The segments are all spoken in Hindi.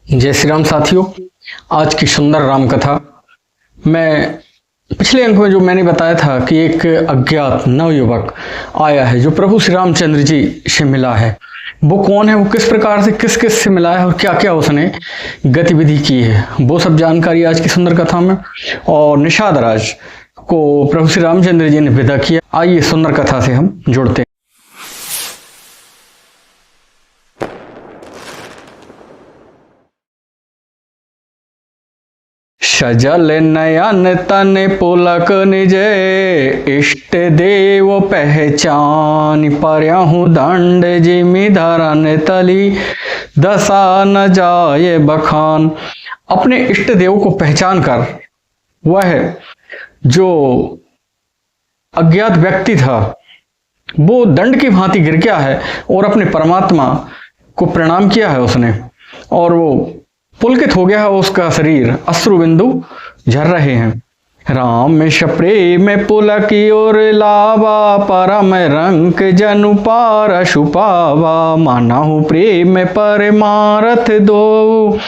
जय श्री राम साथियों। आज की सुंदर राम कथा मैं पिछले अंक में जो मैंने बताया था कि एक अज्ञात नवयुवक आया है जो प्रभु श्री रामचंद्र जी से मिला है। वो कौन है, वो किस प्रकार से किस किस से मिला है और क्या क्या उसने गतिविधि की है, वो सब जानकारी आज की सुंदर कथा में। और निषाद राज को प्रभु श्री रामचंद्र जी ने विदा किया। आइए सुंदर कथा से हम जुड़ते हैं। सजल नयन तन पुलक निज इष्ट देव पहचान परहु दंड जिमि धरन तली दशा न जाए बखान। अपने इष्ट देव को पहचान कर वह जो अज्ञात व्यक्ति था वो दंड की भांति गिर गया है और अपने परमात्मा को प्रणाम किया है उसने, और वो पुलकित हो गया है उसका शरीर, अश्रु बिंदु झर रहे हैं। राम प्रेम पुलकी और लावा परम रंक जनु पारशु पावा मानहु प्रेम परमारथ दो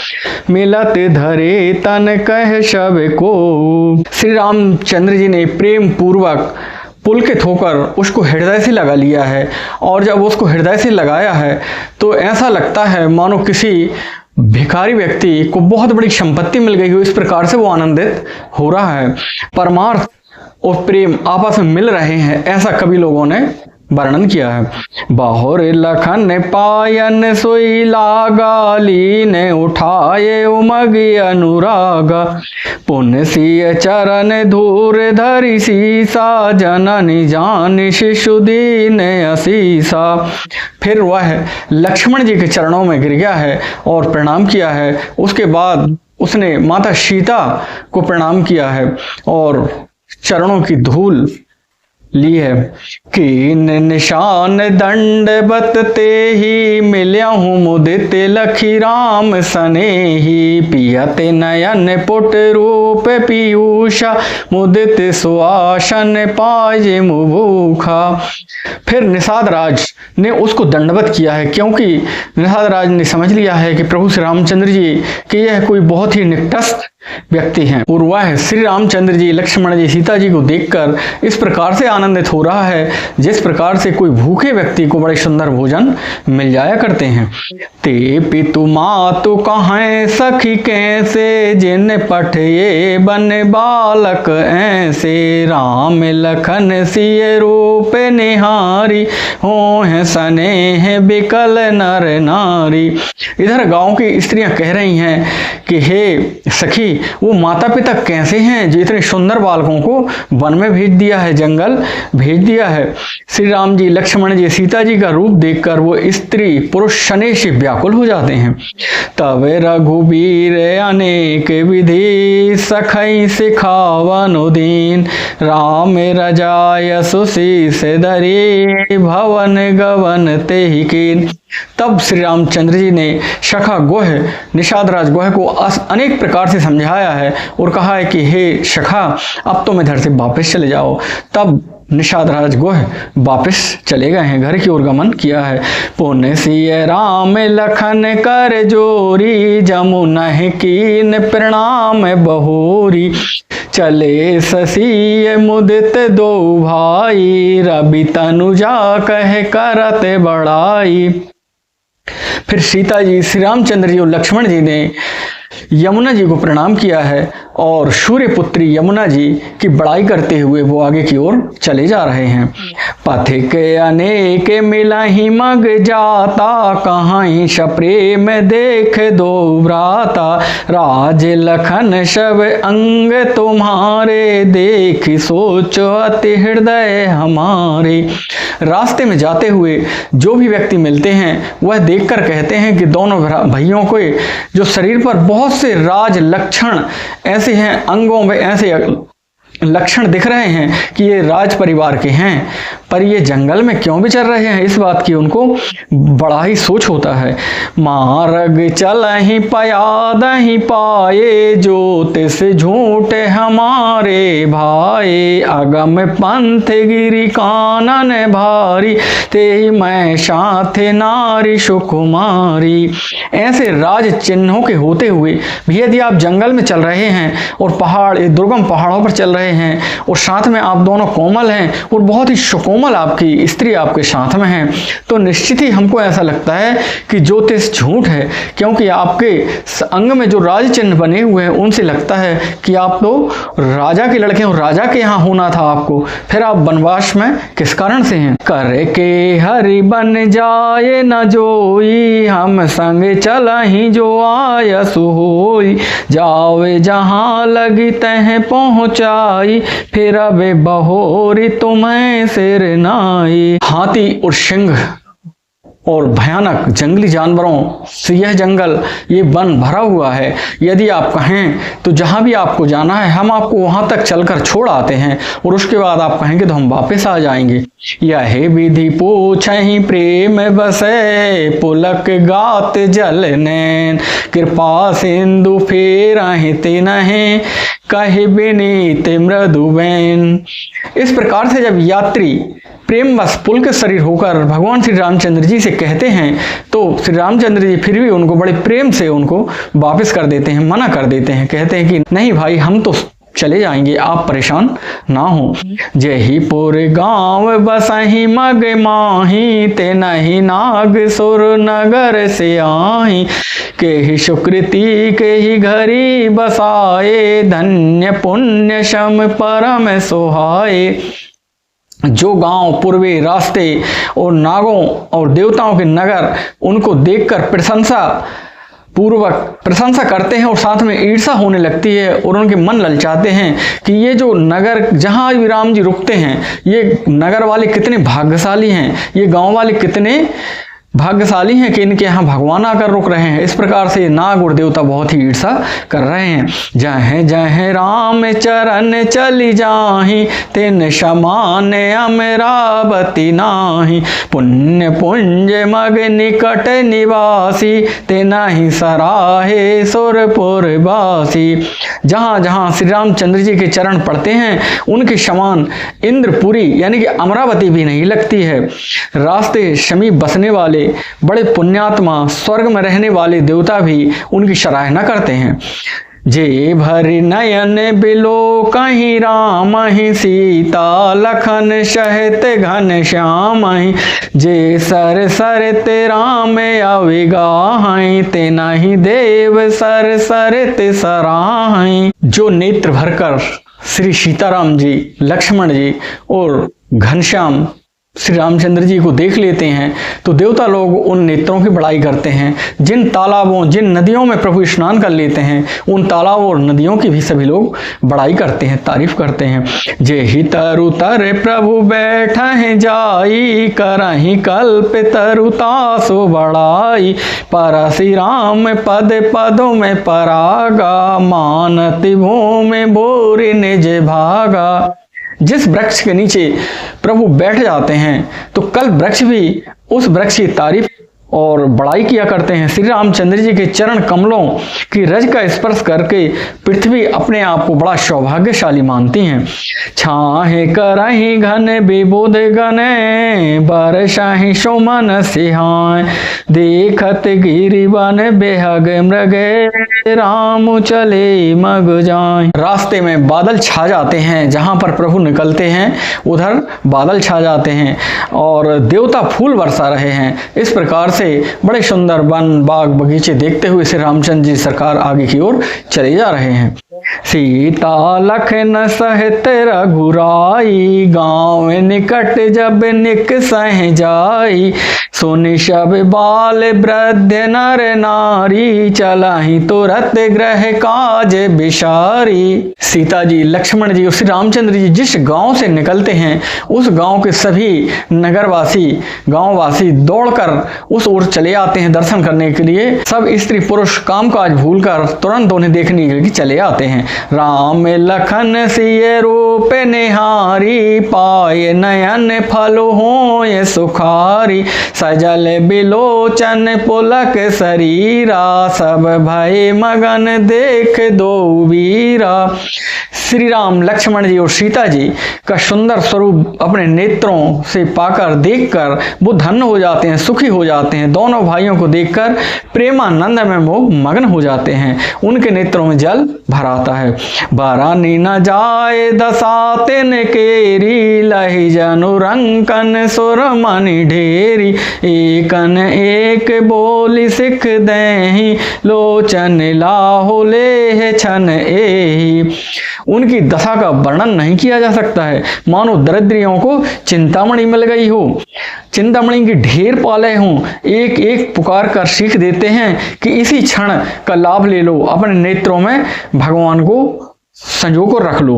मिलत धरे तन कह शब को। श्री रामचंद्र जी ने प्रेम पूर्वक पुलकित होकर उसको हृदय से लगा लिया है, और जब उसको हृदय से लगाया है तो ऐसा लगता है मानो किसी भिखारी व्यक्ति को बहुत बड़ी संपत्ति मिल गई हो, इस प्रकार से वो आनंदित हो रहा है। परमार्थ और प्रेम आपस में मिल रहे हैं, ऐसा कवि लोगों ने वर्णन किया है। बाहुर लखन पायन सोई लागा लीन उठाए उमग अनुरागा पुण्य सिय चरण धूर धरि सीसा जननी जान शिशु दीन असीसा। फिर वह लक्ष्मण जी के चरणों में गिर गया है और प्रणाम किया है। उसके बाद उसने माता सीता को प्रणाम किया है और चरणों की धूल ली है। कीन निशान दंड बतते ही मिल्याहूं मुदित लखी राम सने ही पियत नयन पुट रूप पीयूषा मुदित सुआसन पाए मुभूखा। फिर निषाद राज ने उसको दंडवत किया है, क्योंकि निषाद राज ने समझ लिया है कि प्रभु श्री रामचंद्र जी कि यह कोई बहुत ही निकटस्थ व्यक्ति हैं, और वह श्री रामचंद्र जी लक्ष्मण जी सीता जी को देखकर इस प्रकार से आनंदित हो रहा है जिस प्रकार से कोई भूखे व्यक्ति को बड़े सुंदर भोजन मिल जाया करते हैं। ते पितु मातु कहें सखी कैसे जिन पठये बन बालक ऐसे राम लखन सिय रूप निहारी हो है स्नेह बिकल नर नारी। इधर गांव की स्त्रियां कह रही हैं कि हे सखी, वो माता पिता कैसे हैं जो इतने सुंदर बालकों को वन में भेज दिया है, जंगल भेज दिया है। श्री राम जी लक्ष्मण जी सीता जी का रूप देखकर वो स्त्री पुरुष शनि से व्याकुल हो जाते हैं। तब रघुबीर अनेक विधि सखई सिखावन दीन राम रजाय सुशीष धरी भवन गवन तेहि कीन। तब श्री रामचंद्र जी ने सखा गोह निषाद राज गोह को अनेक प्रकार से समझाया है और कहा है कि हे सखा, अब तुम इधर से वापस चले जाओ। तब निषाद राज गोह वापस चले गए हैं, घर की ओर गमन किया है। पुण्य सिय राम लखन कर जोरी जमुना कीन प्रणाम बहोरी चले ससीय मुदित दो भाई रवि तनुजा कह करत बड़ाई। फिर सीता जी श्री रामचंद्र जी और लक्ष्मण जी ने यमुना जी को प्रणाम किया है और सूर्य पुत्री यमुना जी की बड़ाई करते हुए वो आगे की ओर चले जा रहे हैं। पथिक अनेक मिलहि मग जाता कहीं प्रेम देख दो भ्राता राज लखन शब अंग तुम्हारे देख सोचो अति हृदय हमारे। रास्ते में जाते हुए जो भी व्यक्ति मिलते हैं वह देखकर कहते हैं कि दोनों भाइयों को जो शरीर पर बहुत से राज लक्षण ऐसे हैं, अंगों में ऐसे लक्षण दिख रहे हैं कि ये राज परिवार के हैं, पर ये जंगल में क्यों विचर रहे हैं, इस बात की उनको बड़ा ही सोच होता है। मार्ग चलहि पयादहि पाए, ज्योतिष झूठ हमारे भाई, अगम पंथ गिरि कानन भारी, ते मैं साथ नारी सुकुमारी। ऐसे राज चिन्हों के होते हुए भी यदि आप जंगल में चल रहे हैं और पहाड़, दुर्गम पहाड़ों पर चल रहे हैं और साथ में आप दोनों कोमल हैं और बहुत ही सुकोमल आपकी स्त्री आपके साथ में है, तो निश्चित ही हमको ऐसा लगता है कि ज्योतिष झूठ है, क्योंकि आपके अंग में जो राज चिन्ह बने हुए हैं उनसे लगता है कि आप तो राजा के लड़के और राजा के यहाँ होना था आपको, फिर आप वनवास में किस कारण से हैं। कर के हरि बन जाए न जोई, हम संग चलहि जो आयस होई, जावे जहाँ लगी तह पहुँचाई, फिर अबे बहोरी तुम्हें सिर नाई। हाथी और सिंह और भयानक जंगली जानवरों से यह जंगल, ये वन भरा हुआ है। यदि आप कहें तो जहाँ भी आपको जाना है हम आपको वहाँ तक चलकर छोड़ आते हैं और उसके बाद आप कहेंगे तो हम वापस आ जाएंगे। यह विधि पूछहि प्रेम बसे, पुलक गात जल नैन, कृपा सिंधु फेरहि तिनहि, कहि विनीत मृदुबैन। इस प्रकार से जब यात्री प्रेम बस पुलकित शरीर होकर भगवान श्री रामचंद्र जी से कहते हैं तो श्री रामचंद्र जी फिर भी उनको बड़े प्रेम से उनको वापस कर देते हैं, मना कर देते हैं, कहते हैं कि नहीं भाई हम तो चले जाएंगे, आप परेशान ना हो। जही पुर गांव बसहि मग माही, ते नहीं नाग सुर नगर से आही, के ही सुकृति के ही घरी बसाए, धन्य पुण्य शम परम सुहाए। जो गांव पूर्वी रास्ते और नागों और देवताओं के नगर उनको देखकर प्रशंसा करते हैं और साथ में ईर्षा होने लगती है और उनके मन ललचाते हैं कि ये जो नगर जहाँ भी राम जी रुकते हैं, ये नगर वाले कितने भाग्यशाली हैं, ये गांव वाले कितने भाग्यशाली हैं कि इनके यहाँ भगवान आकर रुक रहे हैं। इस प्रकार से नाग और देवता बहुत ही ईर्षा कर रहे हैं। जह जह राम चरण चली जाहि, तिन समान अमरावती नाही, पुण्य पुंज मग निकट निवासी, तिनहि सराहे सुरपुर वासी। जहाँ जहाँ श्री रामचंद्र जी के चरण पड़ते हैं उनके समान इंद्रपुरी यानी कि अमरावती भी नहीं लगती है। रास्ते समीप बसने वाले बड़े पुण्यात्मा स्वर्ग में रहने वाले देवता भी उनकी सराहना करते हैं। जे भरि नयन बिलो कहीं राम ही, सीता लखन सहित घन श्याम ही, जे सर सर ते राम अविगाहि, ते नहीं देव सर सर ते सराहि। जो नेत्र भरकर श्री सीताराम जी, लक्ष्मण जी और घनश्याम श्री रामचंद्र जी को देख लेते हैं तो देवता लोग उन नेत्रों की बड़ाई करते हैं। जिन तालाबों, जिन नदियों में प्रभु स्नान कर लेते हैं उन तालाबों और नदियों की भी सभी लोग बड़ाई करते हैं, तारीफ करते हैं। जे ही तरु तर प्रभु बैठहि जाई, करहि कल्प तरुता सो बड़ाई, परसि राम पद पदों में परागा, मानति भूमि बोरि निज भागा। जिस वृक्ष के नीचे प्रभु बैठ जाते हैं तो कल वृक्ष भी उस वृक्ष की तारीफ और बड़ाई किया करते हैं। श्री रामचंद्र जी के चरण कमलों की रज का स्पर्श करके पृथ्वी अपने आप को बड़ा सौभाग्यशाली मानती हैं। छाहे करहि घन विबुध गने, बरसाहि सुमन सिहाय, देखत गिरिवन बेहग मृगे, राम चले मग जाए। रास्ते में बादल छा जाते हैं, जहां पर प्रभु निकलते हैं उधर बादल छा जाते हैं और देवता फूल बरसा रहे हैं। इस प्रकार से बड़े सुंदर वन बाग बगीचे देखते हुए श्री रामचंद्र जी सरकार आगे की ओर चले जा रहे हैं। सीता लखन सहित रघुराई, गांव निकट जब निकसहि जाई, सुनि सब बाल वृद्ध नर नारी, चलहि तुरत ग्रह काज बिसारी। सीता जी, लक्ष्मण जी और श्री रामचंद्र जी जिस गांव से निकलते हैं उस गांव के सभी नगरवासी, गांववासी दौड़कर उस ओर चले आते हैं दर्शन करने के लिए। सब स्त्री पुरुष कामकाज भूलकर तुरंत उन्हें देखने के लिए चले आते हैं। हैं। राम लखन सिय रूप निहारी, पाए नयन फल होय सुखारी। सजल बिलोचन पुलक शरीरा, सब भय मगन देख दो वीरा। श्री राम, लक्ष्मण जी और सीता जी का सुंदर स्वरूप अपने नेत्रों से पाकर देखकर वो धन्य हो जाते हैं, सुखी हो जाते हैं। दोनों भाइयों को देखकर प्रेमानंद में वो मग्न हो जाते हैं, उनके नेत्रों में जल भर आता है। बारानी न जाए दसातिन केरी, लहि जनु रंकन सुर मनि ढेरी। एकन एक बोली सिख देहि, लोचन लाहो ले छन एहि। उनकी दशा का वर्णन नहीं किया जा सकता है, मानो दरिद्रियों को चिंतामणि मिल गई हो, चिंतामणि की ढेर पाले हों। एक एक पुकार कर सीख देते हैं कि इसी क्षण का लाभ ले लो, अपने नेत्रों में भगवान को संजो कर रख लो।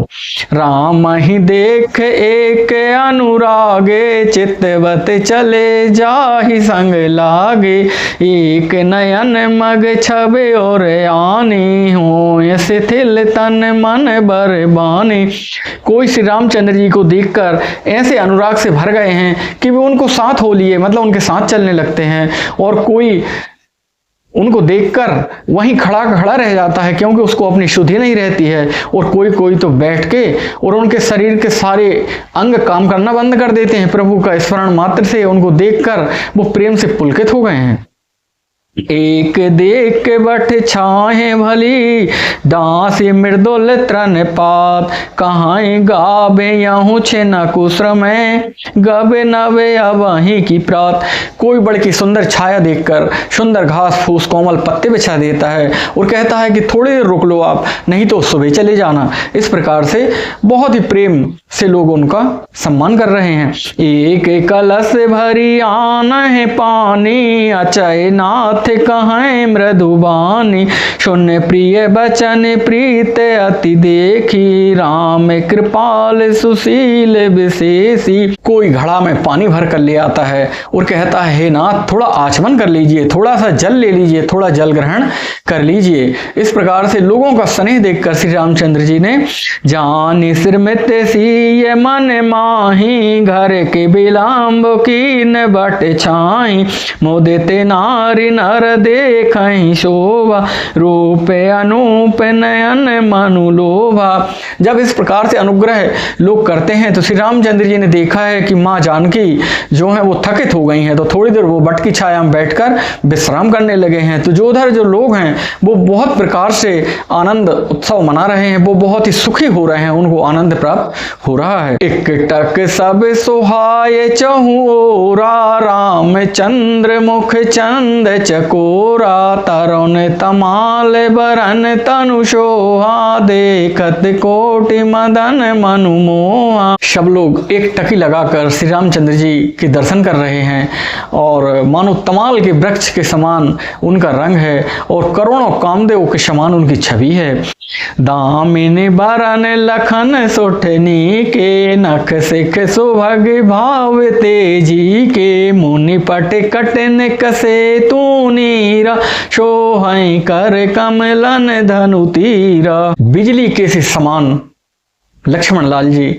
राम ही देख एक अनुरागे, चित्तवत चले जाहि संग लागे। एक नयन मग छबे और आनी, हो शिथिल तन मन बरबानी। कोई श्री रामचंद्र जी को देखकर ऐसे अनुराग से भर गए हैं कि वे उनको साथ हो लिए, मतलब उनके साथ चलने लगते हैं। और कोई उनको देखकर वहीं खड़ा खड़ा रह जाता है, क्योंकि उसको अपनी शुद्धि नहीं रहती है। और कोई कोई तो बैठ के और उनके शरीर के सारे अंग काम करना बंद कर देते हैं। प्रभु का स्मरण मात्र से उनको देखकर वो प्रेम से पुलकित हो गए हैं। एक देख के बठ छाहे भली, डांसी मृदुल त्रन पात। कहाँ गाबे यहूँ छे न कुश्र में, गबे नवे अवहीं की प्रात। कोई बड़ी सुंदर छाया देखकर सुंदर घास फूस कोमल पत्ते बिछा देता है और कहता है कि थोड़ी देर रुक लो आप, नहीं तो सुबह चले जाना। इस प्रकार से बहुत ही प्रेम से लोग उनका सम्मान कर रहे हैं। एक कलश भरी आन है पानी, अचय नाथ कहाँ मृदुबानी। शून्य प्रिय बचन प्रीत अति देखी, राम कृपाल सुशील विशेषी। कोई घड़ा में पानी भर कर ले आता है और कहता है, हे नाथ थोड़ा आचमन कर लीजिए, थोड़ा सा जल ले लीजिए, थोड़ा जल ग्रहण कर लीजिए। इस प्रकार से लोगों का स्नेह देखकर श्री रामचंद्र जी ने जानी सिर मित सीय मन माही, घर के बिलाम्ब कीन बट छाई। मोदिते नारी नर देखहि शोभा, रूप अनूप नयन मनु लोभा। जब इस प्रकार से अनुग्रह लोग करते हैं तो श्री रामचंद्र जी ने देखा है कि माँ जानकी जो है वो थकित हो गई हैं, तो थोड़ी देर वो बट की छाया में बैठकर विश्राम करने लगे हैं। तो जो उधर जो लोग हैं वो बहुत प्रकार से आनंद उत्सव मना रहे हैं, वो बहुत ही सुखी हो रहे हैं, उनको आनंद प्राप्त हो रहा है। एक टक सब सुहाय चहुओरा, रामचंद्र मुख चंद चकोरा। तरुण तमाल बरन तनु शोहा, देखत कोटि मदन मनु मोहा। सब लोग एक टकी लगाकर श्री रामचंद्र जी के दर्शन कर रहे हैं और मानो तमाल के वृक्ष के समान उनका रंग है और करोड़ों कामदेव के समान उनकी छवि है। दामिनी बरन लखन सुठनी के, नख सिख सुभग भाव तेजी के। मुनि पट कटन कसे तू नीरा, शोहै कर कमलन धनु तीरा। बिजली के से समान लक्ष्मण लाल जी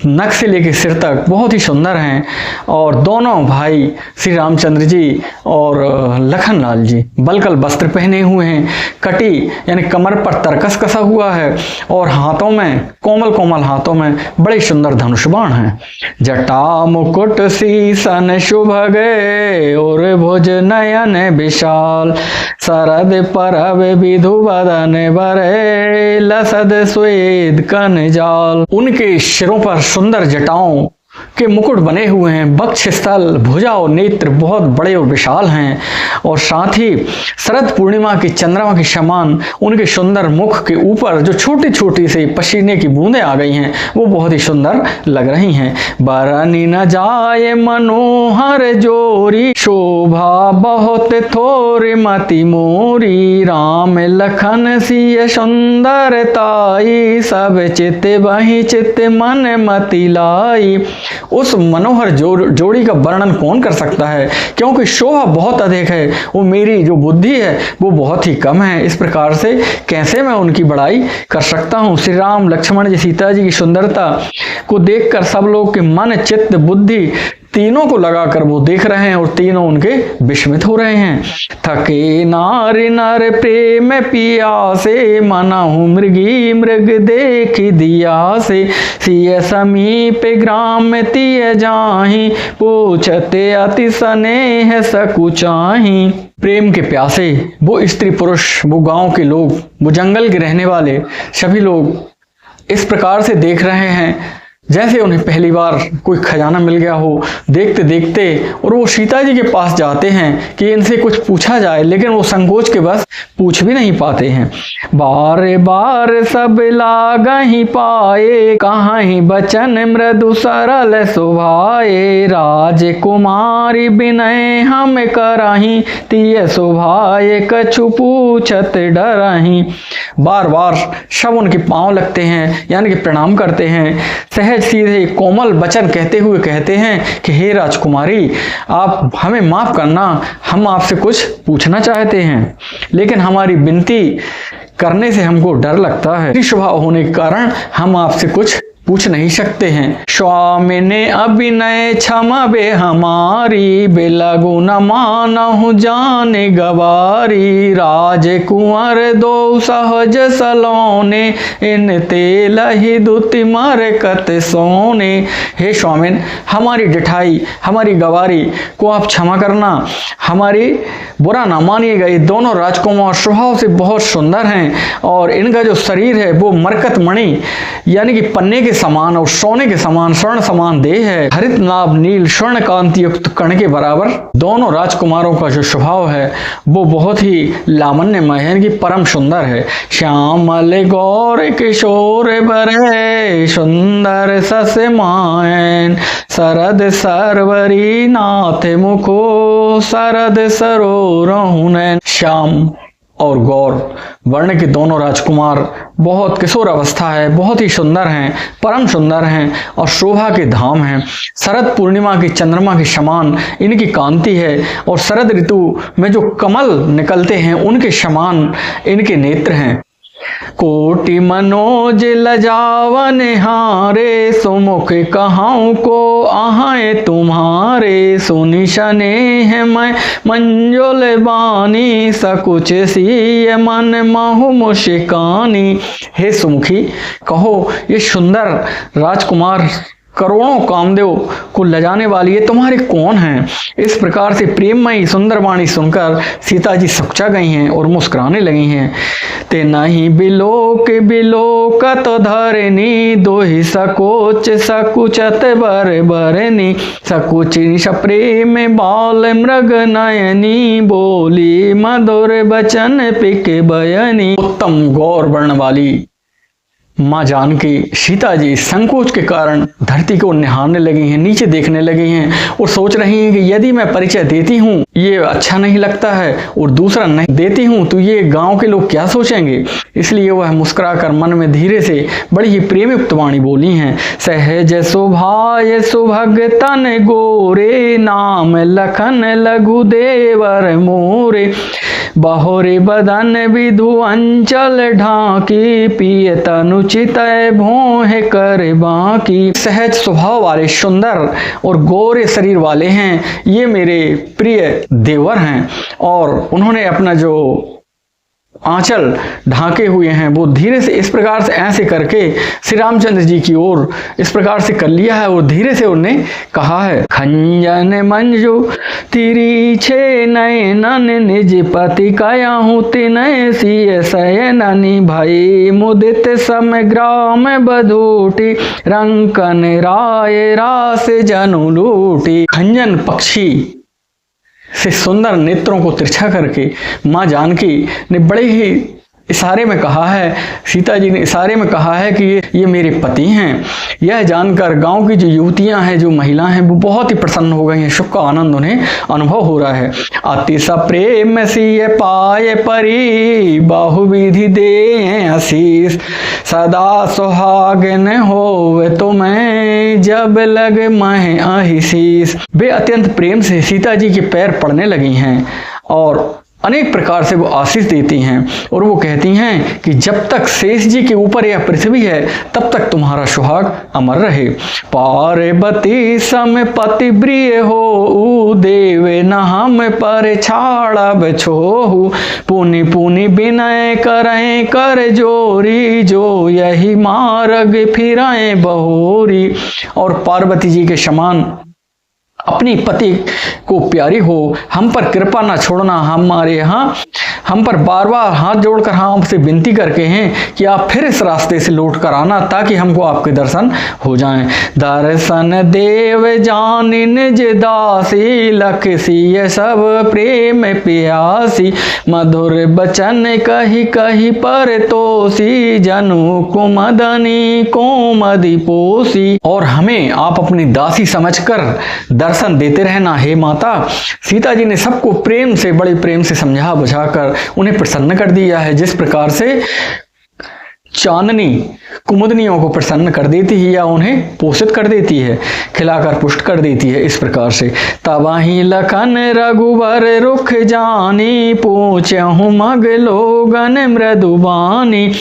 नख से लेकर सिर तक बहुत ही सुंदर हैं और दोनों भाई श्री रामचंद्र जी और लखन लाल जी बलकल वस्त्र पहने हुए हैं, कटी यानी कमर पर तरकस कसा हुआ है और हाथों में कोमल कोमल हाथों में बड़े सुंदर धनुष बाण हैं। जटा मुकुट सीसन शुभगे और भुज नयन विशाल, शरद परब विधु बदन बरे, लसद स्वेद कन जाल। उनके सिरों पर सुंदर जटाओं के मुकुट बने हुए हैं, वक्ष स्थल भुजा और नेत्र बहुत बड़े और विशाल हैं और साथ ही शरद पूर्णिमा की चंद्रमा के समान उनके सुंदर मुख के ऊपर जो छोटी छोटी से पसीने की बूंदें आ गई हैं वो बहुत ही सुंदर लग रही हैं। बरनी न जाए मनोहर जोरी, शोभा बहुत थोर मति मोरी। राम लखन सिय सुंदरताई, सब चित बहि चित मन मति लाई। उस मनोहर जोड़ी का वर्णन कौन कर सकता है, क्योंकि शोभा बहुत अधिक है, वो मेरी जो बुद्धि है वो बहुत ही कम है। इस प्रकार से कैसे मैं उनकी बड़ाई कर सकता हूँ। श्री राम लक्ष्मण जी सीता जी की सुंदरता को देखकर सब लोग के मन चित्त बुद्धि तीनों को लगाकर वो देख रहे हैं और तीनों उनके विस्मित हो रहे हैं। थके नार नर प्रेम पिया से, मनाहु मृगी मृग देख दिया से, सिय समीप ग्राम तिय जाहि, पूछते अति स्नेह सकुचाहि। प्रेम के प्यासे वो स्त्री पुरुष, वो गांव के लोग, वो जंगल के रहने वाले सभी लोग इस प्रकार से देख रहे हैं जैसे उन्हें पहली बार कोई खजाना मिल गया हो। देखते देखते और वो सीता जी के पास जाते हैं कि इनसे कुछ पूछा जाए, लेकिन वो संकोच के बस पूछ भी नहीं पाते हैं। बार बार सब लागहि पाए, कहाहि बचन मृदु सरल सुभाए, राजकुमारी विनय हम करहि, तिय सुभाए कछु पूछत डरहि। बार बार सब उनके पांव लगते हैं, यानी कि प्रणाम करते हैं। सहज सीधे कोमल वचन कहते हुए कहते हैं कि हे राजकुमारी, आप हमें माफ करना, हम आपसे कुछ पूछना चाहते हैं, लेकिन हमारी विनती करने से हमको डर लगता है। स्वभाव होने के कारण हम आपसे कुछ पूछ नहीं सकते हैं। स्वामी ने अभिनय क्षमावे हमारी, बेलगु न मानहु जाने गवारी, राजकुंवर दो सहज सलोने, इन तेलहि दुति मरकत सोने। हे स्वामिन, हमारी डिठाई हमारी गवारी को आप क्षमा करना, हमारी बुरा ना मानिएगा। ये दोनों राजकुमार स्वभाव से बहुत सुंदर हैं और इनका जो शरीर है वो मरकत मणि यानी कि पन्ने के समान और सोने के समान स्वर्ण समान देह है। हरित नाभ नील स्वर्ण कांति युक्त कण के बराबर दोनों राजकुमारों का जो स्वभाव है वो बहुत ही लावण्यमय है, यानी कि परम सुंदर है। श्यामल गौर किशोर बरे, सुंदर सस मायन, शरद सरवरी नाथ मुखो, शरद सरोरहुनैन। श्याम और गौर वर्ण के दोनों राजकुमार बहुत किशोर अवस्था है, बहुत ही सुंदर हैं, परम सुंदर हैं और शोभा के धाम हैं। शरद पूर्णिमा की चंद्रमा के समान इनकी कांति है और शरद ऋतु में जो कमल निकलते हैं उनके समान इनके नेत्र हैं। कोटि मनोज लजावन हारे, सुमुख कहाऊं को आहाए तुम्हारे, सुनि स्नेह मैं मंजुल बानी, सकुच सीय मन महु मुस्कानी। हे सुमुखी, कहो ये सुंदर राजकुमार करोड़ों कामदेव को लजाने वाली ये तुम्हारे कौन हैं। इस प्रकार से प्रेममयी सुंदर वाणी सुनकर सीता जी सकुचा गई हैं और मुस्कुराने लगी हैं। ते नहीं बिलोक बिलोकत धरनी, दोहि सकोच सकुचत बर बरनी, सकुचि सप्रेम बाल मृग नयनी, बोली मधुर बचन पिक बयनी। उत्तम गौर वर्ण वाली माँ जानकी सीता जी संकोच के कारण धरती को निहारने लगी हैं, नीचे देखने लगी हैं और सोच रही हैं कि यदि मैं परिचय देती हूँ ये अच्छा नहीं लगता है और दूसरा नहीं देती हूँ तो ये गांव के लोग क्या सोचेंगे। इसलिए वह मुस्कुराकर मन में धीरे से बड़ी ही प्रेमयुक्त वाणी बोली हैं। सहज सुभाय सुभगतन गोरे, नाम लखन लघु देवर मोरे, बहोरे बदन विधु अंचल ढाकी, पिय तनुचित भोह कर बाकी। सहज स्वभाव वाले सुंदर और गोरे शरीर वाले हैं, ये मेरे प्रिय देवर हैं और उन्होंने अपना जो आंचल ढाके हुए हैं वो धीरे से इस प्रकार से ऐसे करके श्री रामचंद्र जी की ओर इस प्रकार से कर लिया है और धीरे से उन्हें कहा है। खंजन मंजू तिरीछे नयनन, निज पति कयाहूँ तिनय सिय शयननि, भई मुदित समग्राम बधूटी, रंकन राय रास जनु लूटी। खंजन पक्षी से सुंदर नेत्रों को तिरछा करके माँ जानकी ने बड़े ही इशारे में कहा है, सीता जी ने इशारे में कहा है कि ये मेरे पति हैं। यह जानकर गांव की जो युवतियां हैं, जो महिला हैं, वो बहुत ही प्रसन्न हो गई हैं, सुख का आनंद उन्हें अनुभव हो रहा है। अति सप्रेम सिय पाए परी, बाहुविधि दे आशीष, सदा सुहागिन होवे तुम्हें जब लग मह आशीष। वे अत्यंत प्रेम से सीता जी के पैर पड़ने लगी हैं और अनेक प्रकार से वो आशीष देती हैं और वो कहती हैं कि जब तक शेष जी के ऊपर यह पृथ्वी है तब तक तुम्हारा सुहाग अमर रहे। पार्वती सम पति प्रिय हो देवे न हम पर छाड़ब छोहु। पुनि पुनि विनय करें कर जोरी जो यही मार्ग फिराएं बहोरी। और पार्वती जी के समान अपनी पति को प्यारी हो, हम पर कृपा ना छोड़ना। हमारे यहाँ हम पर बार बार हाथ जोड़कर हमसे विनती करके हैं कि आप फिर इस रास्ते से लौट कर आना ताकि हमको आपके दर्शन हो जाएं। दर्शन देव जानि निज दासी लख सिय सब प्रेम प्यासी। मधुर बचन कही कही पर तोसी जनु कुमदनी कोमदि पोसी। और हमें आप अपनी दासी समझकर दर्शन देते रहना हे माता। सीता जी ने सबको प्रेम से, बड़े प्रेम से समझा बुझाकर उन्हें प्रसन्न कर दिया है। जिस प्रकार से चांदनी कुमुदनियों को प्रसन्न कर देती है या उन्हें पोषित कर देती है, खिलाकर पुष्ट कर देती है, इस प्रकार से। तबाही लखन रघुवर रुख जानी पूछहु मग लोगन मृदुबानी।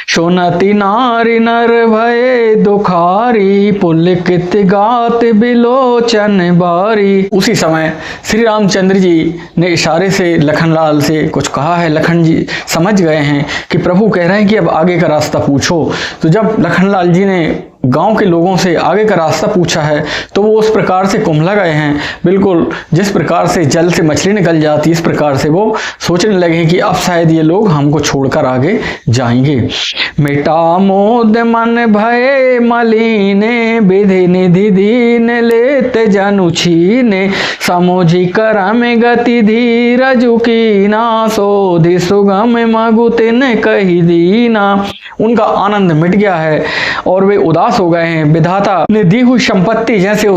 सुनति नारी नर भय दुखारी पुलकित गात बिलोचन बारी। उसी समय श्री रामचंद्र जी ने इशारे से लखनलाल से कुछ कहा है। लखन जी समझ गए हैं कि प्रभु कह रहे हैं कि अब आगे का रास्ता पूछो। तो जब लखनलाल जी ने गांव के लोगों से आगे का रास्ता पूछा है तो वो उस प्रकार से कुंभला गए हैं, बिल्कुल जिस प्रकार से जल से मछली निकल जाती है इस प्रकार से वो सोचने लगे कि अब शायद ये लोग हमको छोड़कर आगे जाएंगे। मिटा मोद मन भय मलीने विधि निधि दीन लेते जनु छीने। समोझी करम गति धीरजु कीना सोधि सुगम मगु तिन कही दीना। उनका आनंद मिट गया है और वे उदास हो गए हैं। विधाता ने दी हुई संपत्ति जैसे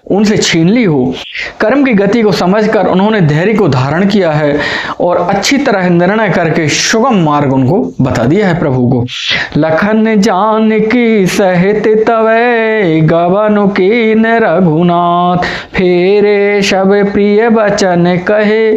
उनसे छीन ली हो। कर्म की गति को समझकर उन्होंने धैर्य को धारण किया है और अच्छी तरह निर्णय करके सुगम मार्ग उनको बता दिया है प्रभु को। लखन जान की सहित तवे गवन की न रघुनाथ। फेरे शब प्रिय वचन कहे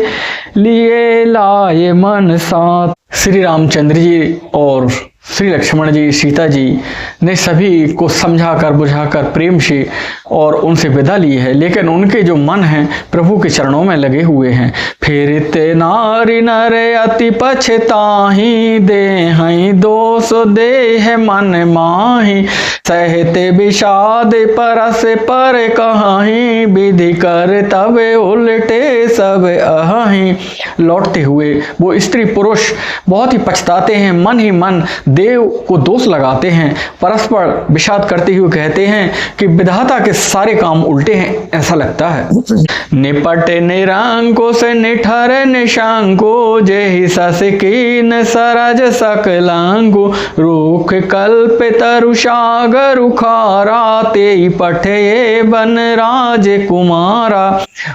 लिए लाए मन साथ। श्री रामचंद्र जी और श्री लक्ष्मण जी, सीता जी ने सभी को समझाकर बुझाकर प्रेम से और उनसे विदा ली है, लेकिन उनके जो मन हैं प्रभु के चरणों में लगे हुए हैं। फिरते नारी नर अति पछताही देहि दोष देह मन माही। सहते विषाद परस पर कहाही विधि कर तब उल्टे सब अहि। लौटते हुए वो स्त्री पुरुष बहुत ही पछताते हैं, मन ही मन देव को दोष लगाते हैं, परस्पर विषाद करते हुए कहते हैं कि विधाता के सारे काम उल्टे हैं, ऐसा लगता है। निपट निरंको से निठर निशंको जेहि सस कीन सरज सकलांगो। रूख कल्प तरु सागर उखारा तेई पठे बन राज कुमारा।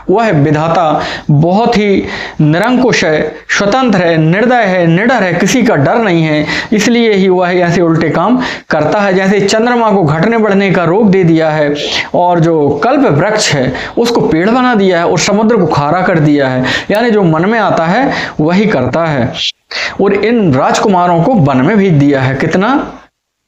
वह विधाता बहुत ही निरंकुश है, स्वतंत्र है, निर्दय है, निडर है, किसी का डर नहीं है, इसलिए ही वह ऐसे उल्टे काम करता है। जैसे चंद्रमा को घटने बढ़ने का रोक दे दिया है और जो कल्प वृक्ष है उसको पेड़ बना दिया है और समुद्र को खारा कर दिया है, यानी जो मन में आता है वही करता है। और इन राजकुमारों को वन में भेज दिया है, कितना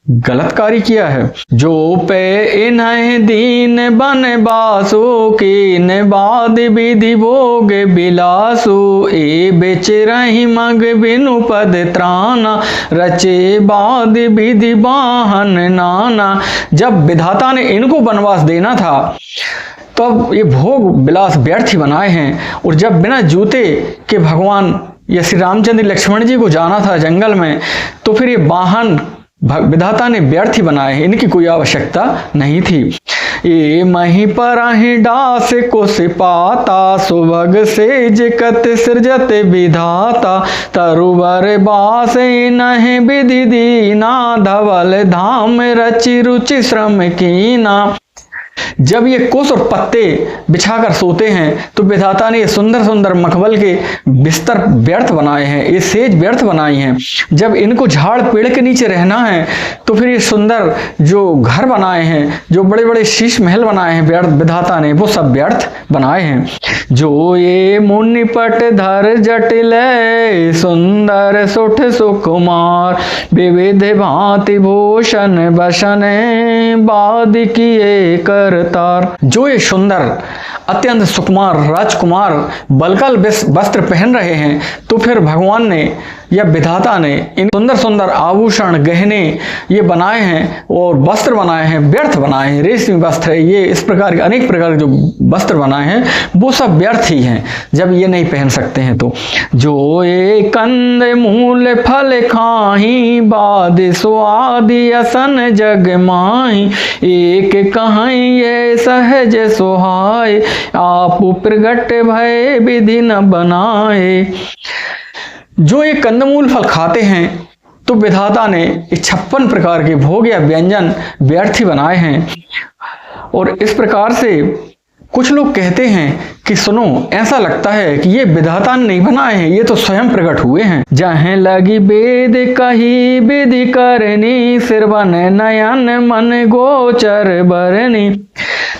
गलत कार्य किया है। जो पे इन्हें दीन बन बासु कीन बाद विधि भोग बिलासु। ए बेच रही मग बिनु पद त्राना रचे बाद विधि वाहन नाना। जब विधाता ने इनको वनवास देना था तब ये भोग विलास व्यर्थ ही बनाए हैं, और जब बिना जूते के भगवान या श्री रामचंद्र लक्ष्मण जी को जाना था जंगल में तो फिर ये वाहन विधाता ने व्यर्थ ही बनाए हैं, इनकी कोई आवश्यकता नहीं थी। ये मही पर डास को सिपाता सुभग से जिकत सृजत विधाता। तरुवर बास नहे विधि दीना धवल धाम रचि रुचि श्रम कीना। जब ये कुश और पत्ते बिछाकर सोते हैं तो विधाता ने ये सुंदर सुंदर मखमल के बिस्तर व्यर्थ बनाए हैं, ये सेज व्यर्थ बनाई हैं। जब इनको झाड़ पेड़ के नीचे रहना है तो फिर ये सुंदर जो घर बनाए हैं, जो बड़े बड़े शीश महल बनाए हैं व्यर्थ विधाता ने, वो सब व्यर्थ बनाए हैं। जो ये मुनिपट धर जटिल सुंदर सुठ सुकुमार, विविध भांति भूषण बसन बाद किए करतार। जो ये सुंदर अत्यंत सुकुमार राजकुमार बलकल वस्त्र पहन रहे हैं, तो फिर भगवान ने या विधाता ने इन सुंदर सुंदर आभूषण गहने ये बनाए हैं और वस्त्र बनाए हैं, व्यर्थ बनाए हैं। रेशमी वस्त्र, ये इस प्रकार के अनेक प्रकार के जो वस्त्र बनाए हैं वो सब व्यर्थ ही हैं जब ये नहीं पहन सकते हैं। तो जो ये कंद मूल फल खाही, बाद स्वादि असन जग माही, एक कहीं ये सहज सुहाय, आप प्रगट भय विधि न बनाए। जो ये कंदमूल फल खाते हैं तो विधाता ने 56 प्रकार के भोग या व्यंजन व्यर्थ ही बनाए हैं। और इस प्रकार से कुछ लोग कहते हैं कि सुनो, ऐसा लगता है कि ये विधाता ने नहीं बनाए हैं, ये तो स्वयं प्रकट हुए हैं। जहाँ लगी वेद कही विधि करनी, सिरवन नयन मन गोचर बरनी,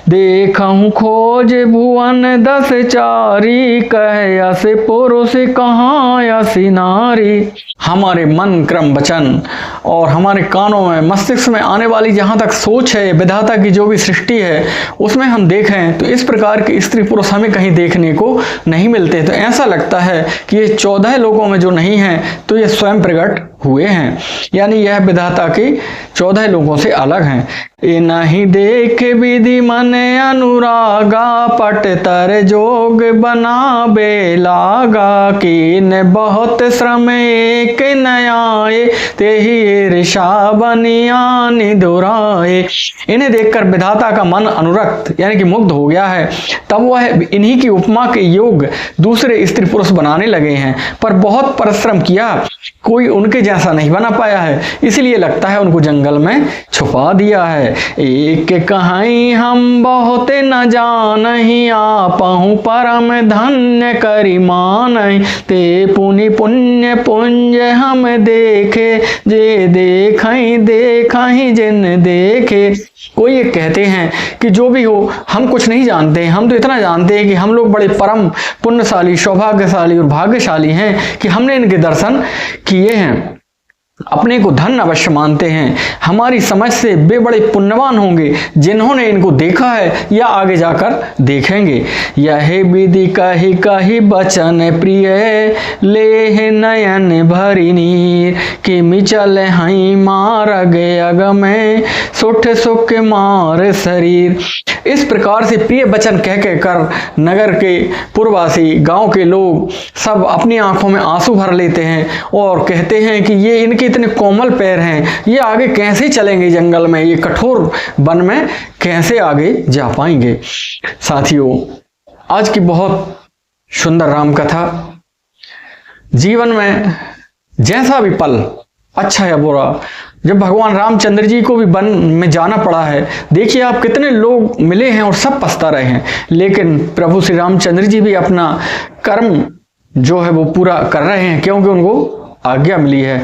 देखूं खोज भुवन 10 चारी, कह अस पुरुष कहाँ असी नारी। हमारे मन क्रम वचन और हमारे कानों में मस्तिष्क में आने वाली जहाँ तक सोच है विधाता की जो भी सृष्टि है उसमें हम देखें तो इस प्रकार के स्त्री पुरुष हमें कहीं देखने को नहीं मिलते। तो ऐसा लगता है कि ये 14 लोकों में जो नहीं है तो ये स्वयं प्रकट हुए हैं, यानी यह विधाता के 14 लोगों से अलग हैं। ये नहीं देख विधि मन अनुरागा, पट तर जोग बना बेलागा, कि न बहुत श्रम एक नयाए, ते ही ईर्षा बनियानी दुराए। इन्हें देखकर विधाता का मन अनुरक्त यानी कि मुग्ध हो गया है, तब वह इन्हीं की उपमा के योग दूसरे स्त्री पुरुष बनाने लगे हैं, पर बहुत परिश्रम किया, कोई उनके जैसा नहीं बना पाया है, इसलिए लगता है उनको जंगल में छुपा दिया है। एक कहीं हम बहुत न जानहि, आपहु परम धन्य करि मानहि, ते पुनि पुण्य पुंज हम देखे, जे देखहि देखहि जिन देखे। कोई ये कहते हैं कि जो भी हो हम कुछ नहीं जानते, हम तो इतना जानते हैं कि हम लोग बड़े परम पुण्यशाली सौभाग्यशाली और भाग्यशाली हैं कि हमने इनके दर्शन किए हैं, अपने को धन अवश्य मानते हैं। हमारी समझ से वे बड़े पुण्यवान होंगे जिन्होंने इनको देखा है या आगे जाकर देखेंगे। यह विधि कही कही बचन प्रिय, ले नयन भरी नीर, कि मिचल हई मार गे अग में, सुठ सुख मार शरीर। इस प्रकार से प्रिय वचन कह कर नगर के पुरवासी गांव के लोग सब अपनी आंखों में आंसू भर लेते हैं और कहते हैं कि ये इनके इतने कोमल पैर हैं, ये आगे कैसे चलेंगे जंगल में, ये कठोर वन में कैसे आगे जा पाएंगे। साथियों, आज की बहुत सुंदर राम कथा, जीवन में जैसा भी पल अच्छा या बुरा, जब भगवान रामचंद्र जी को भी वन में जाना पड़ा है, देखिए आप कितने लोग मिले हैं और सब पछता रहे हैं, लेकिन प्रभु श्री रामचंद्र जी भी अपना कर्म जो है वो पूरा कर रहे हैं, क्योंकि उनको आज्ञा मिली है,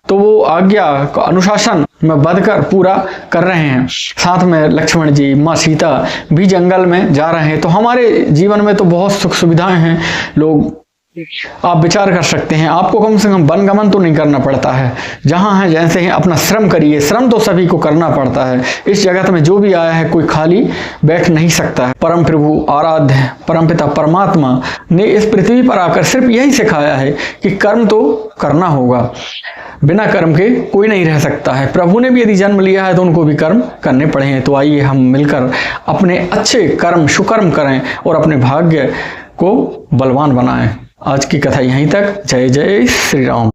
तो वो आज्ञा का अनुशासन में बंधकर पूरा कर रहे हैं। साथ में लक्ष्मण जी, माँ सीता भी जंगल में जा रहे हैं। तो हमारे जीवन में तो बहुत सुख सुविधाएं हैं, लोग आप विचार कर सकते हैं, आपको कम से कम वनगमन तो नहीं करना पड़ता है, जहाँ है जैसे हैं अपना श्रम करिए। श्रम तो सभी को करना पड़ता है, इस जगत में जो भी आया है कोई खाली बैठ नहीं सकता है। परम प्रभु आराध्य परमपिता परमात्मा ने इस पृथ्वी पर आकर सिर्फ यही सिखाया है कि कर्म तो करना होगा, बिना कर्म के कोई नहीं रह सकता है। प्रभु ने भी यदि जन्म लिया है तो उनको भी कर्म करने पड़े हैं। तो आइए हम मिलकर अपने अच्छे कर्म सुकर्म करें और अपने भाग्य को बलवान बनाएं। आज की कथा यहीं तक। जय जय श्री राम।